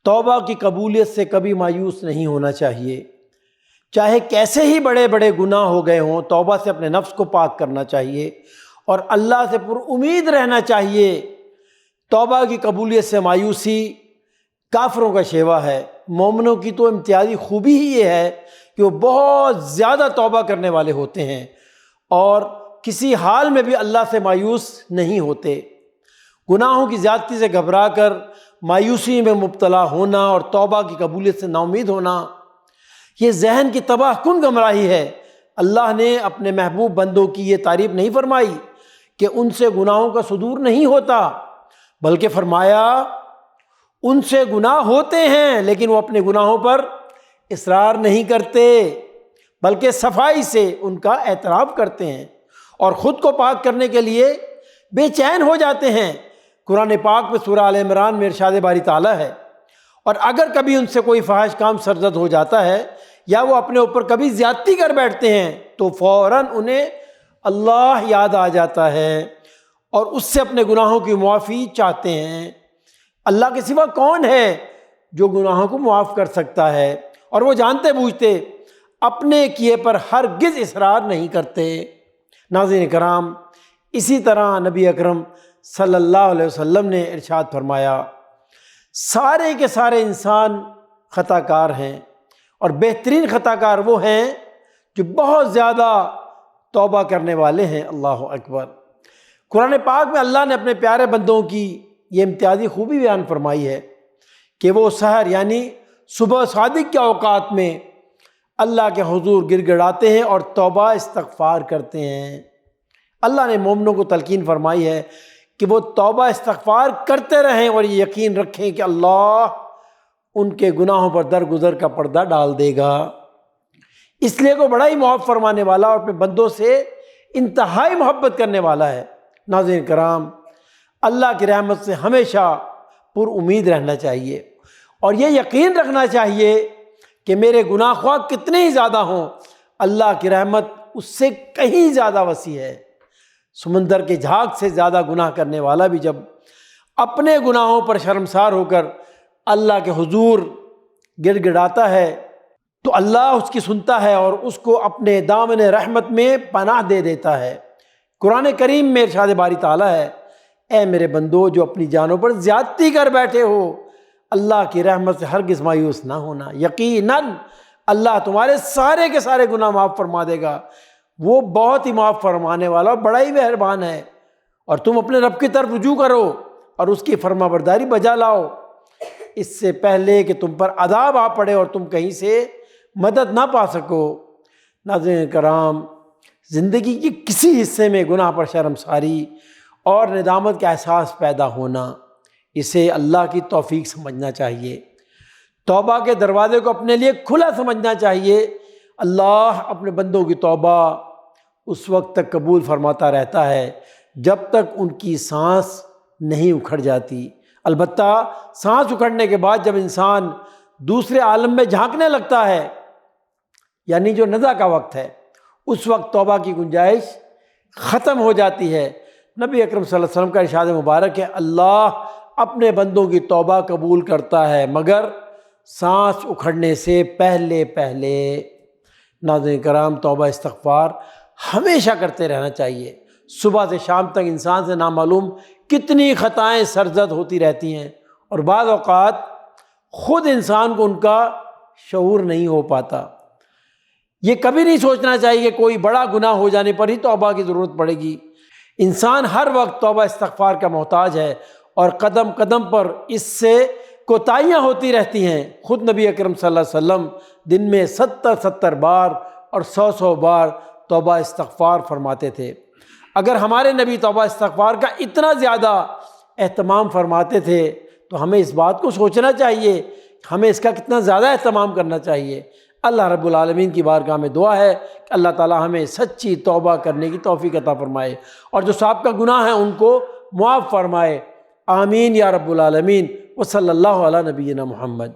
توبہ کی قبولیت سے کبھی مایوس نہیں ہونا چاہیے، چاہے کیسے ہی بڑے بڑے گناہ ہو گئے ہوں، توبہ سے اپنے نفس کو پاک کرنا چاہیے اور اللہ سے پر امید رہنا چاہیے۔ توبہ کی قبولیت سے مایوسی کافروں کا شیوا ہے۔ مومنوں کی تو امتیازی خوبی ہی یہ ہے کہ وہ بہت زیادہ توبہ کرنے والے ہوتے ہیں اور کسی حال میں بھی اللہ سے مایوس نہیں ہوتے۔ گناہوں کی زیادتی سے گھبرا کر مایوسی میں مبتلا ہونا اور توبہ کی قبولیت سے نا امید ہونا، یہ ذہن کی تباہ کن گمراہی ہے۔ اللہ نے اپنے محبوب بندوں کی یہ تعریف نہیں فرمائی کہ ان سے گناہوں کا صدور نہیں ہوتا، بلکہ فرمایا ان سے گناہ ہوتے ہیں لیکن وہ اپنے گناہوں پر اصرار نہیں کرتے، بلکہ صفائی سے ان کا اعتراف کرتے ہیں اور خود کو پاک کرنے کے لیے بے چین ہو جاتے ہیں۔ قرآن پاک میں سورہ آل عمران میں ارشاد باری تعالیٰ ہے، اور اگر کبھی ان سے کوئی فحش کام سرزد ہو جاتا ہے یا وہ اپنے اوپر کبھی زیادتی کر بیٹھتے ہیں تو فوراً انہیں اللہ یاد آ جاتا ہے اور اس سے اپنے گناہوں کی معافی چاہتے ہیں۔ اللہ کے سوا کون ہے جو گناہوں کو معاف کر سکتا ہے؟ اور وہ جانتے بوجھتے اپنے کیے پر ہرگز اصرار نہیں کرتے۔ ناظرین کرام، اسی طرح نبی اکرم صلی اللہ علیہ وسلم نے ارشاد فرمایا، سارے کے سارے انسان خطا کار ہیں اور بہترین خطا کار وہ ہیں جو بہت زیادہ توبہ کرنے والے ہیں۔ اللہ اکبر۔ قرآن پاک میں اللہ نے اپنے پیارے بندوں کی یہ امتیازی خوبی بیان فرمائی ہے کہ وہ سحر یعنی صبح صادق کے اوقات میں اللہ کے حضور گر گڑاتے ہیں اور توبہ استغفار کرتے ہیں۔ اللہ نے مومنوں کو تلقین فرمائی ہے کہ وہ توبہ استغفار کرتے رہیں اور یہ یقین رکھیں کہ اللہ ان کے گناہوں پر درگزر کا پردہ ڈال دے گا۔ اس لیے وہ بڑا ہی معاف فرمانے والا اور اپنے بندوں سے انتہائی محبت کرنے والا ہے۔ ناظرین کرام، اللہ کی رحمت سے ہمیشہ پر امید رہنا چاہیے اور یہ یقین رکھنا چاہیے کہ میرے گناہ خواہ کتنے ہی زیادہ ہوں، اللہ کی رحمت اس سے کہیں زیادہ وسیع ہے۔ سمندر کے جھاگ سے زیادہ گناہ کرنے والا بھی جب اپنے گناہوں پر شرمسار ہو کر اللہ کے حضور گڑ گڑاتا ہے تو اللہ اس کی سنتا ہے اور اس کو اپنے دامن رحمت میں پناہ دے دیتا ہے۔ قرآن کریم میں ارشاد باری تعالیٰ ہے، اے میرے بندو جو اپنی جانوں پر زیادتی کر بیٹھے ہو، اللہ کی رحمت سے ہرگز مایوس نہ ہونا، یقیناً اللہ تمہارے سارے کے سارے گناہ معاف فرما دے گا۔ وہ بہت ہی معاف فرمانے والا اور بڑا ہی مہربان ہے، اور تم اپنے رب کی طرف رجوع کرو اور اس کی فرما برداری بجا لاؤ اس سے پہلے کہ تم پر عذاب آ پڑے اور تم کہیں سے مدد نہ پا سکو۔ ناظرین کرام، زندگی کے کسی حصے میں گناہ پر شرمساری اور ندامت کا احساس پیدا ہونا، اسے اللہ کی توفیق سمجھنا چاہیے۔ توبہ کے دروازے کو اپنے لیے کھلا سمجھنا چاہیے۔ اللہ اپنے بندوں کی توبہ اس وقت تک قبول فرماتا رہتا ہے جب تک ان کی سانس نہیں اکھڑ جاتی۔ البتہ سانس اکھڑنے کے بعد جب انسان دوسرے عالم میں جھانکنے لگتا ہے، یعنی جو نزع کا وقت ہے، اس وقت توبہ کی گنجائش ختم ہو جاتی ہے۔ نبی اکرم صلی اللہ علیہ وسلم کا ارشاد مبارک ہے، اللہ اپنے بندوں کی توبہ قبول کرتا ہے مگر سانس اکھڑنے سے پہلے پہلے۔ ناظرین کرام، توبہ استغفار ہمیشہ کرتے رہنا چاہیے۔ صبح سے شام تک انسان سے نامعلوم کتنی خطائیں سرزد ہوتی رہتی ہیں اور بعض اوقات خود انسان کو ان کا شعور نہیں ہو پاتا۔ یہ کبھی نہیں سوچنا چاہیے کہ کوئی بڑا گناہ ہو جانے پر ہی توبہ کی ضرورت پڑے گی۔ انسان ہر وقت توبہ استغفار کا محتاج ہے اور قدم قدم پر اس سے کوتاہیاں ہوتی رہتی ہیں۔ خود نبی اکرم صلی اللہ علیہ وسلم دن میں 70 بار اور 100 بار توبہ استغفار فرماتے تھے۔ اگر ہمارے نبی توبہ استغفار کا اتنا زیادہ اہتمام فرماتے تھے تو ہمیں اس بات کو سوچنا چاہیے، ہمیں اس کا کتنا زیادہ اہتمام کرنا چاہیے۔ اللہ رب العالمین کی بارگاہ میں دعا ہے کہ اللہ تعالی ہمیں سچی توبہ کرنے کی توفیق عطا فرمائے اور جو سابقہ گناہ ہیں ان کو معاف فرمائے۔ آمین یا رب العالمین۔ وصلی اللہ علی نبینا محمد۔